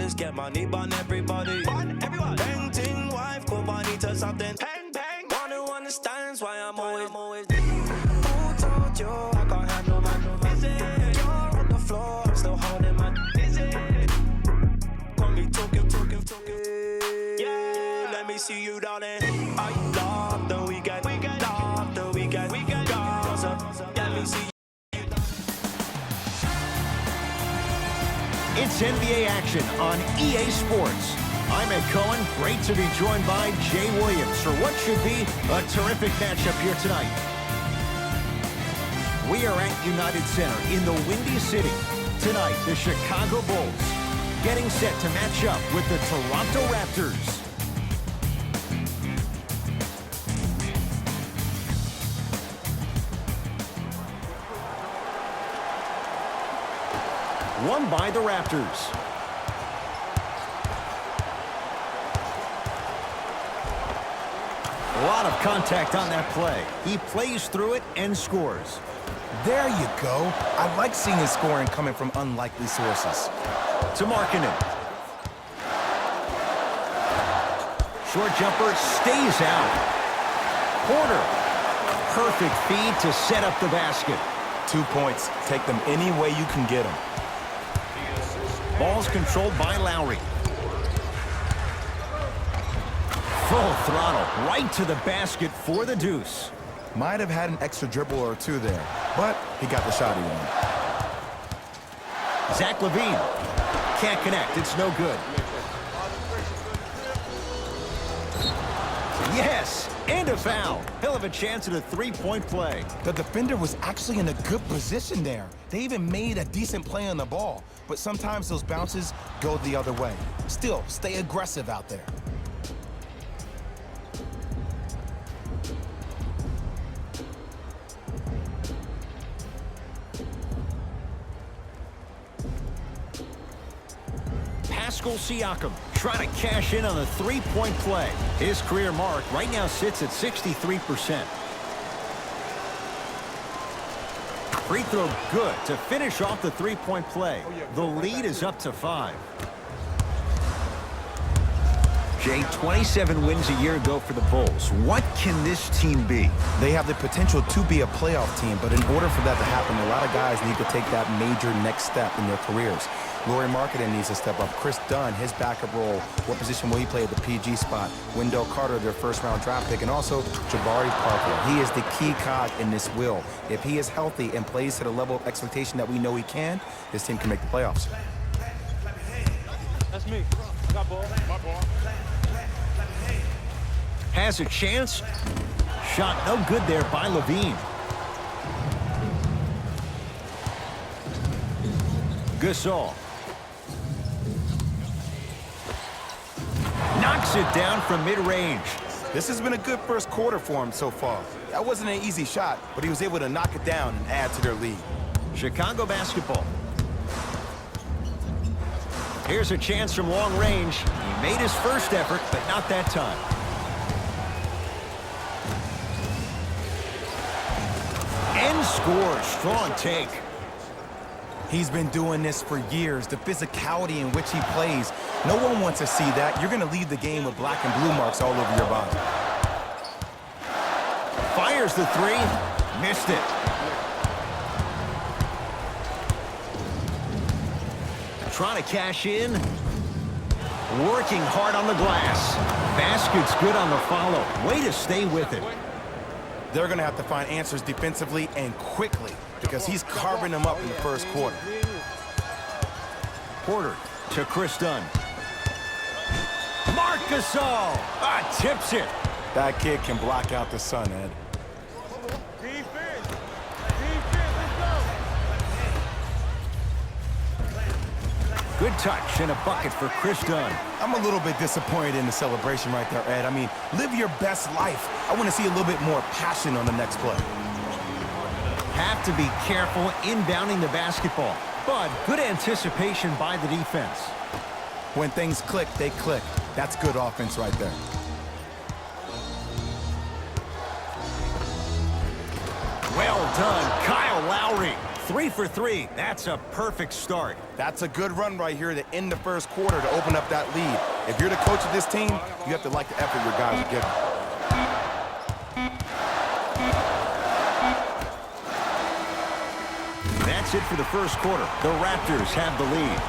this, get money, burn everybody. Bang, ting, wife, go money to something. Bang, bang. One who understands why I'm always. Who told you I can't handle my You're on the floor, I'm still holding my Call me talking. Yeah, let me see you, darling. I love the weekend. Love the weekend. Gaza, let me see you. It's NBA action on EA Sports. I'm Ed Cohen. Great to be joined by Jay Williams for what should be a terrific matchup here tonight. We are at United Center in the Windy City. Tonight, the Chicago Bulls getting set to match up with the Toronto Raptors. Won by the Raptors. A lot of contact on that play. He plays through it and scores. There you go. I like seeing his scoring coming from unlikely sources. To Markkanen. Short jumper stays out. Porter. Perfect feed to set up the basket. 2 points. Take them any way you can get them. Ball's controlled by Lowry. Full throttle right to the basket for the deuce. Might have had an extra dribble or two there, but he got the shot he wanted. Zach LaVine can't connect. It's no good. Yes, and a foul. He'll have a chance at a three-point play. The defender was actually in a good position there. They even made a decent play on the ball, but sometimes those bounces go the other way. Still, stay aggressive out there. Pascal Siakam trying to cash in on the three-point play. His career mark right now sits at 63%. Free throw good to finish off the three-point play. The lead is up to 5. Jay, 27 wins a year ago for the Bulls. What can this team be? They have the potential to be a playoff team, but in order for that to happen, a lot of guys need to take that major next step in their careers. Lauri Markkanen needs to step up. Chris Dunn, his backup role. What position will he play at the PG spot? Wendell Carter, their first-round draft pick, and also Jabari Parker. He is the key cog in this wheel. If he is healthy and plays to the level of expectation that we know he can, this team can make the playoffs. That's me. I got ball. My ball. Has a chance. Shot no good there by LaVine. Gasol. Knocks it down from mid-range. This has been a good first quarter for him so far. That wasn't an easy shot, but he was able to knock it down and add to their lead. Chicago basketball. Here's a chance from long range. He made his first effort, but not that time. And scores. Strong take. He's been doing this for years. The physicality in which he plays. No one wants to see that. You're going to leave the game with black and blue marks all over your body. Fires the three. Missed it. Trying to cash in. Working hard on the glass. Basket's good on the follow. Way to stay with it. They're going to have to find answers defensively and quickly because he's carving them up in the first quarter. Porter to Chris Dunn. Marc Gasol tips it. That kid can block out the sun, Ed. Defense. Let's go. Good touch and a bucket for Chris Dunn. I'm a little bit disappointed in the celebration right there, Ed. I mean, live your best life. I want to see a little bit more passion on the next play. Have to be careful inbounding the basketball, but good anticipation by the defense. When things click, they click. That's good offense right there. Well done, Kyle Lowry. 3 for 3. That's a perfect start. That's a good run right here to end the first quarter to open up that lead. If you're the coach of this team, you have to like the effort your guys are giving. That's it for the first quarter. The Raptors have the lead.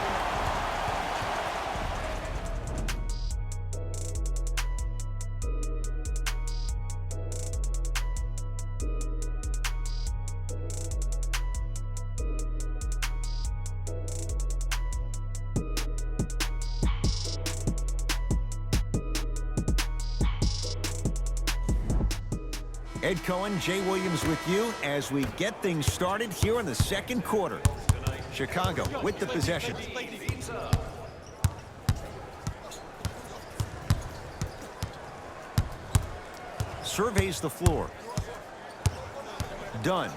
Ed Cohen, Jay Williams with you as we get things started here in the second quarter. Chicago with the possession. Surveys the floor. Dunn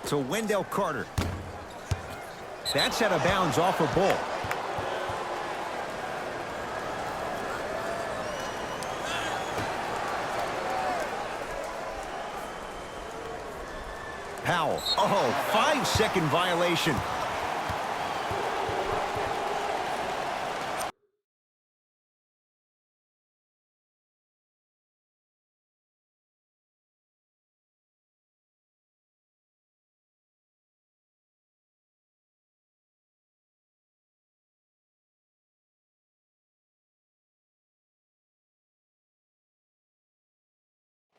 to Wendell Carter. That's out of bounds off a ball. Powell. Oh, 5-second violation.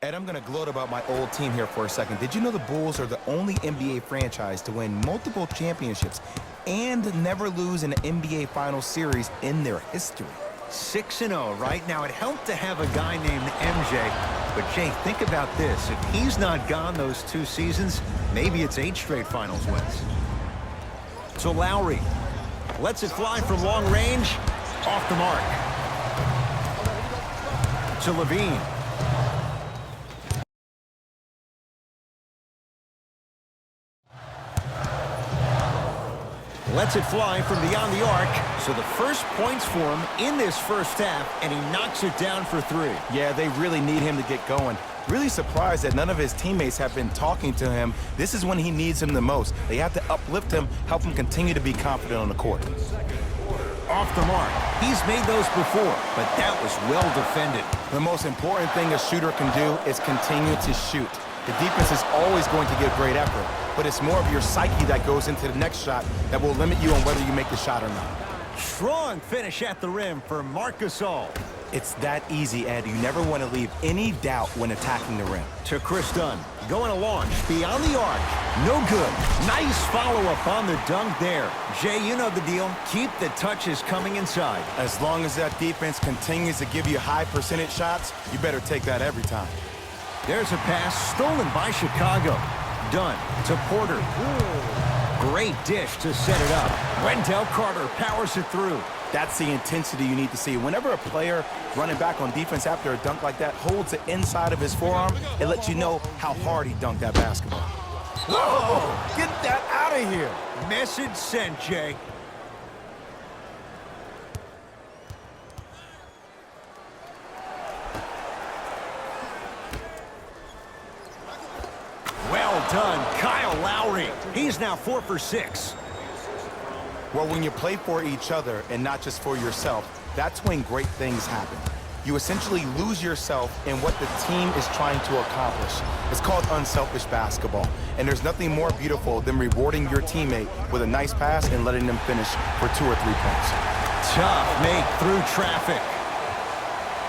Ed, I'm going to gloat about my old team here for a second. Did you know the Bulls are the only NBA franchise to win multiple championships and never lose an NBA Finals series in their history? 6-0 right now. It helped to have a guy named MJ. But, Jay, think about this. If he's not gone those 2 seasons, maybe it's 8 straight Finals wins. So Lowry lets it fly from long range. Off the mark. To Levine. Lets it fly from beyond the arc. So the first points for him in this first half, and he knocks it down for 3. Yeah, they really need him to get going. Really surprised that none of his teammates have been talking to him. This is when he needs him the most. They have to uplift him, help him continue to be confident on the court. Off the mark. He's made those before, but that was well defended. The most important thing a shooter can do is continue to shoot. The defense is always going to give great effort, but it's more of your psyche that goes into the next shot that will limit you on whether you make the shot or not. Strong finish at the rim for Marc Gasol. It's that easy, Ed. You never want to leave any doubt when attacking the rim. To Chris Dunn. Going to launch beyond the arc. No good. Nice follow-up on the dunk there. Jay, you know the deal. Keep the touches coming inside. As long as that defense continues to give you high percentage shots, you better take that every time. There's a pass stolen by Chicago. Dunn to Porter. Great dish to set it up. Wendell Carter powers it through. That's the intensity you need to see. Whenever a player running back on defense after a dunk like that holds the inside of his forearm, it lets you know how hard he dunked that basketball. Whoa! Get that out of here! Message sent, Jay. Well done, Kyle Lowry. He's now 4 for 6. Well, when you play for each other and not just for yourself, that's when great things happen. You essentially lose yourself in what the team is trying to accomplish. It's called unselfish basketball. And there's nothing more beautiful than rewarding your teammate with a nice pass and letting them finish for 2 or 3 points. Tough make through traffic.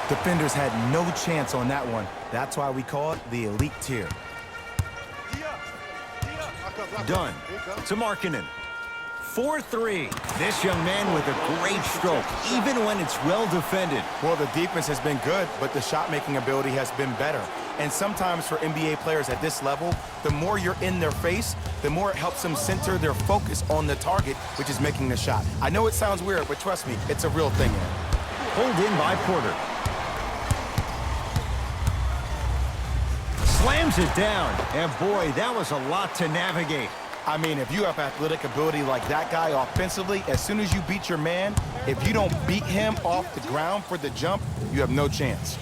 Defenders had no chance on that one. That's why we call it the elite tier. Dunn to Markkanen. 4-3. This young man with a great stroke, even when it's well defended. Well, the defense has been good, but the shot-making ability has been better. And sometimes for NBA players at this level, the more you're in their face, the more it helps them center their focus on the target, which is making the shot. I know it sounds weird, but trust me, it's a real thing. Pulled in by Porter. Slams it down. And boy, that was a lot to navigate. I mean, if you have athletic ability like that guy offensively, as soon as you beat your man, if you don't beat him off the ground for the jump, you have no chance.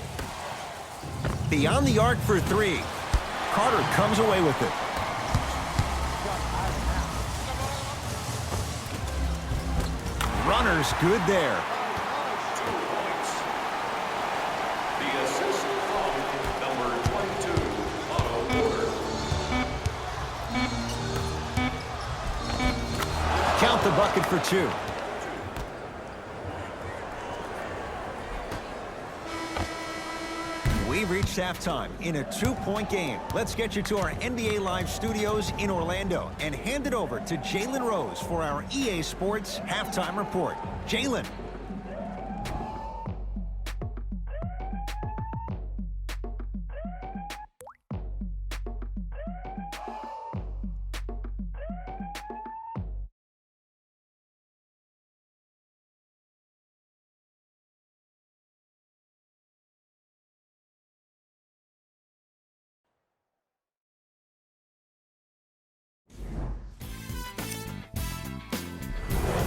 Beyond the arc for 3. Carter comes away with it. Runner's good there. The assist from number 22, Otto Porter. Count the bucket for 2. We reached halftime in a 2-point game. Let's get you to our NBA Live studios in Orlando and hand it over to Jalen Rose for our EA Sports halftime report. Jalen.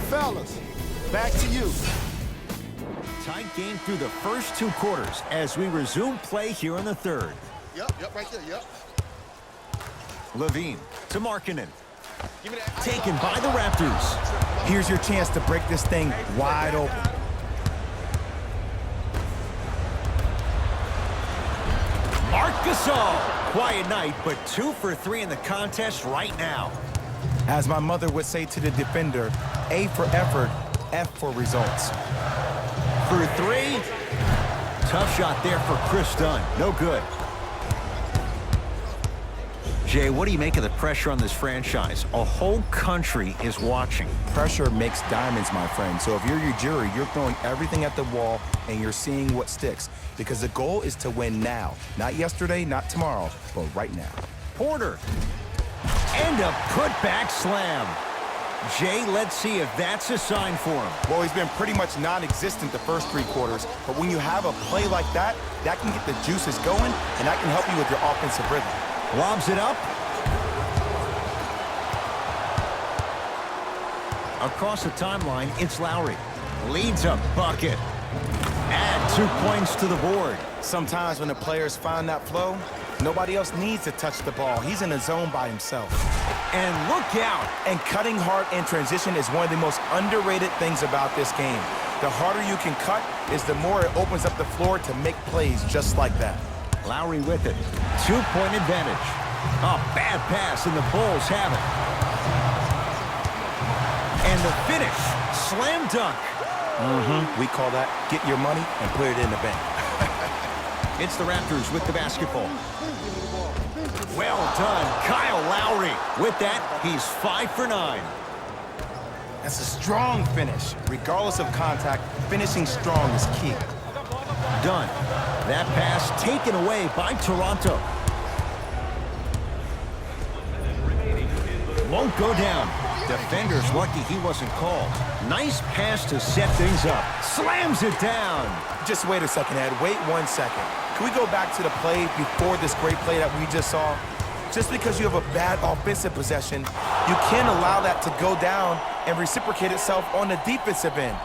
Fellas, back to you. Tight game through the first 2 quarters as we resume play here in the third. Yep, right there, yep. Levine to Markkanen. Give me that. Taken by the Raptors. Here's your chance to break this thing wide open. Marc Gasol. Quiet night, but 2 for 3 in the contest right now. As my mother would say to the defender, A for effort, F for results. For 3. Tough shot there for Chris Dunn. No good. Jay, what do you make of the pressure on this franchise? A whole country is watching. Pressure makes diamonds, my friend. So if you're your jury, you're throwing everything at the wall and you're seeing what sticks. Because the goal is to win now. Not yesterday, not tomorrow, but right now. Porter. And a putback slam. Jay, let's see if that's a sign for him. Well, he's been pretty much non-existent the first 3 quarters, but when you have a play like that, that can get the juices going, and that can help you with your offensive rhythm. Lobs it up. Across the timeline, it's Lowry. Leads a bucket. Add 2 points to the board. Sometimes when the players find that flow, nobody else needs to touch the ball. He's in a zone by himself. And look out. And cutting hard in transition is one of the most underrated things about this game. The harder you can cut is the more it opens up the floor to make plays just like that. Lowry with it. 2-point advantage. A bad pass, and the Bulls have it. And the finish. Slam dunk. We call that get your money and put it in the bank. It's the Raptors with the basketball. Well done, Kyle Lowry. With that, he's 5 for 9. That's a strong finish. Regardless of contact, finishing strong is key. Done. That pass taken away by Toronto. Won't go down. Defender's lucky he wasn't called. Nice pass to set things up. Slams it down. Just wait a second, Ed. Wait 1 second. Can we go back to the play before this great play that we just saw? Just because you have a bad offensive possession, you can't allow that to go down and reciprocate itself on the defensive end.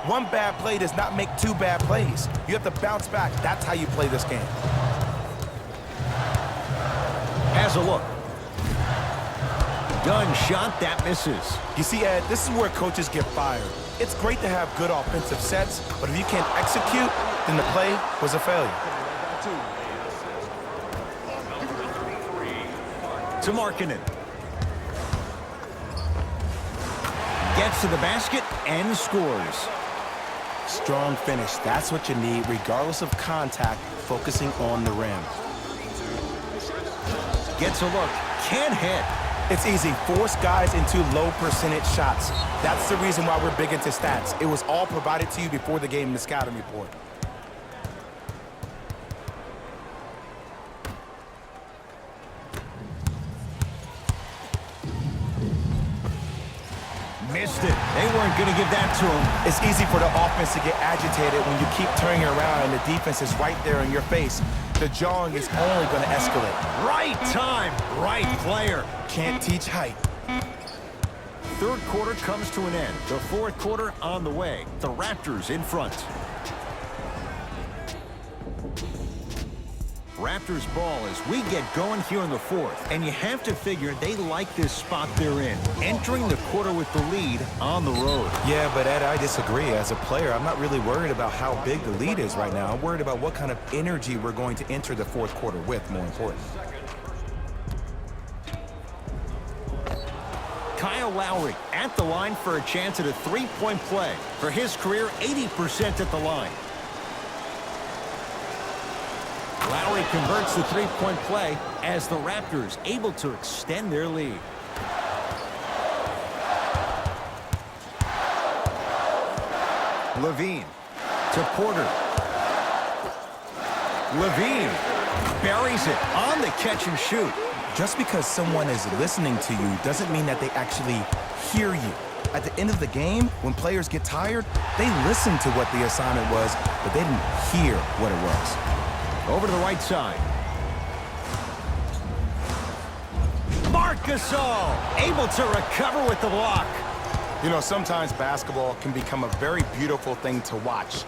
1 bad play does not make 2 bad plays. You have to bounce back. That's how you play this game. Has a look. Dunn shot that misses. You see, Ed, this is where coaches get fired. It's great to have good offensive sets, but if you can't execute, then the play was a failure. To Markkanen. Gets to the basket and scores. Strong finish. That's what you need, regardless of contact, focusing on the rim. Gets a look. Can't hit. It's easy. Force guys into low percentage shots. That's the reason why we're big into stats. It was all provided to you before the game in the scouting report. Missed it. They weren't going to give that to him. It's easy for the offense to get agitated when you keep turning around and the defense is right there in your face. The jawing is only going to escalate. Right time, right player. Can't teach height. Third quarter comes to an end. The fourth quarter on the way. The Raptors in front. Raptors ball as we get going here in the fourth. And you have to figure they like this spot they're in, entering the quarter with the lead on the road. Yeah, but Ed, I disagree. As a player, I'm not really worried about how big the lead is right now. I'm worried about what kind of energy we're going to enter the fourth quarter with, more important. Kyle Lowry at the line for a chance at a three-point play. For his career, 80% at the line. Lowry converts the three-point play as the Raptors able to extend their lead. Levine to Porter. Levine buries it on the catch and shoot. Just because someone is listening to you doesn't mean that they actually hear you. At the end of the game, when players get tired, they listen to what the assignment was, but they didn't hear what it was. Over to the right side. Marc Gasol able to recover with the block. You know, sometimes basketball can become a very beautiful thing to watch.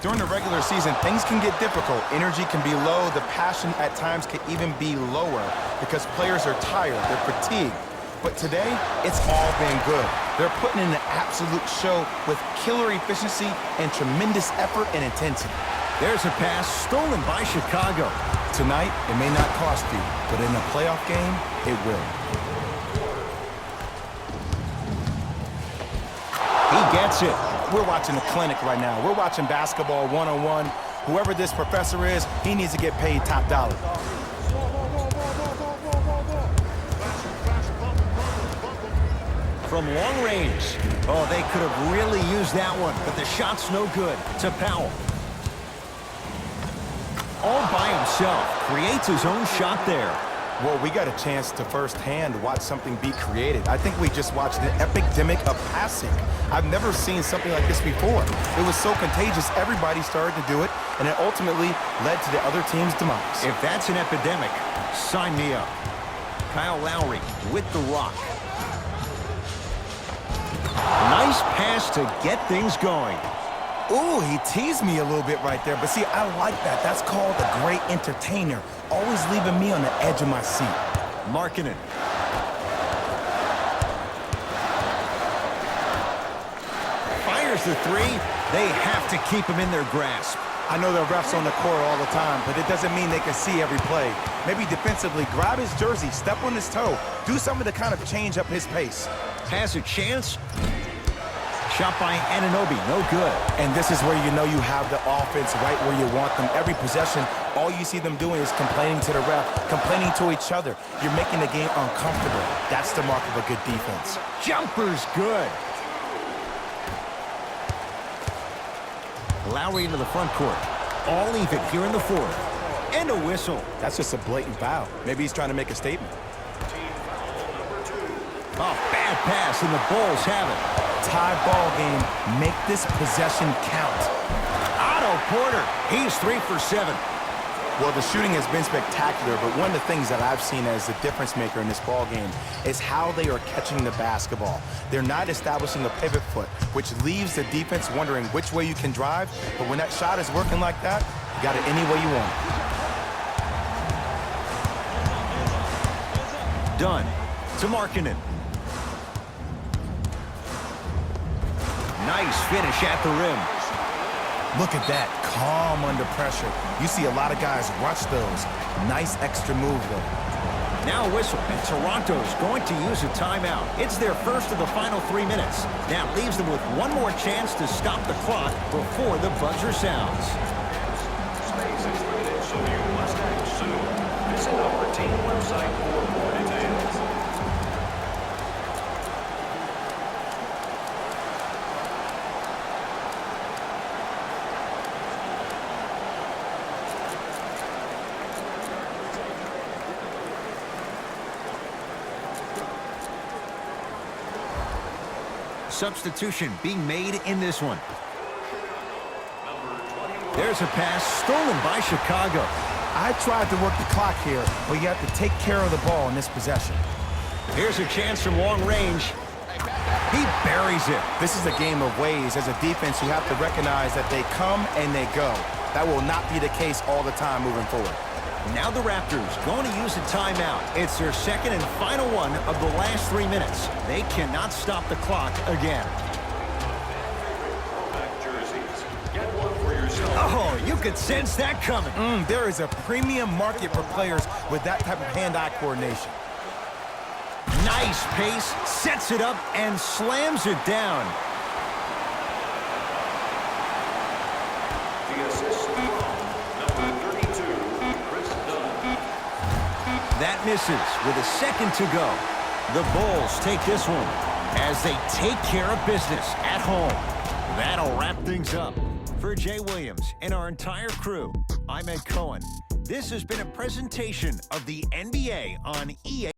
During the regular season, things can get difficult. Energy can be low. The passion at times can even be lower because players are tired. They're fatigued. But today, it's all been good. They're putting in an absolute show with killer efficiency and tremendous effort and intensity. There's a pass stolen by Chicago. Tonight, it may not cost you, but in a playoff game, it will. He gets it. We're watching a clinic right now. We're watching basketball one-on-one. Whoever this professor is, he needs to get paid top dollar. From long range. Oh, they could have really used that one, but the shot's no good. To Powell. All by himself. Creates his own shot there. Well, we got a chance to firsthand watch something be created. I think we just watched an epidemic of passing. I've never seen something like this before. It was so contagious, everybody started to do it, and it ultimately led to the other team's demise. If that's an epidemic, sign me up. Kyle Lowry with the rock. Nice pass to get things going. Ooh, he teased me a little bit right there, but see, I like that. That's called a great entertainer. Always leaving me on the edge of my seat. Markkanen. Fires the three. They have to keep him in their grasp. I know there are refs on the court all the time, but it doesn't mean they can see every play. Maybe defensively, grab his jersey, step on his toe, do something to kind of change up his pace. Has a chance. Shot by Anunoby, no good. And this is where you know you have the offense right where you want them. Every possession, all you see them doing is complaining to the ref, complaining to each other. You're making the game uncomfortable. That's the mark of a good defense. Jumper's good. Lowry into the front court. All even here in the fourth. And a whistle. That's just a blatant foul. Maybe he's trying to make a statement. Oh, bad pass, and the Bulls have it. Tie ball game. Make this possession count. Otto Porter, he's 3 for 7. Well, the shooting has been spectacular, but one of the things that I've seen as the difference maker in this ball game is how they are catching the basketball. They're not establishing a pivot foot, which leaves the defense wondering which way you can drive, but when that shot is working like that, you got it any way you want. Dunn to Markkanen. Nice finish at the rim. Look at that, calm under pressure. You see a lot of guys rush those. Nice extra move, though. Now a whistle, and Toronto's going to use a timeout. It's their first of the final 3 minutes. That leaves them with one more chance to stop the clock before the buzzer sounds. Space is limited, so you must act soon. Visit our team website for more details. Substitution being made in this one. There's a pass stolen by Chicago. I tried to work the clock here, but you have to take care of the ball in this possession. Here's a chance from long range. He buries it. This is a game of ways. As a defense, you have to recognize that they come and they go. That will not be the case all the time moving forward. Now the Raptors going to use a timeout. It's their second and final one of the last 3 minutes. They cannot stop the clock again. Jerseys. Get one for yourself. Oh, you could sense that coming. There is a premium market for players with that type of hand-eye coordination. Nice pace, sets it up, and slams it down. The assist from number 32, Chris Dunn. That misses with a second to go. The Bulls take this one as they take care of business at home. That'll wrap things up. For Jay Williams and our entire crew, I'm Ed Cohen. This has been a presentation of the NBA on EA.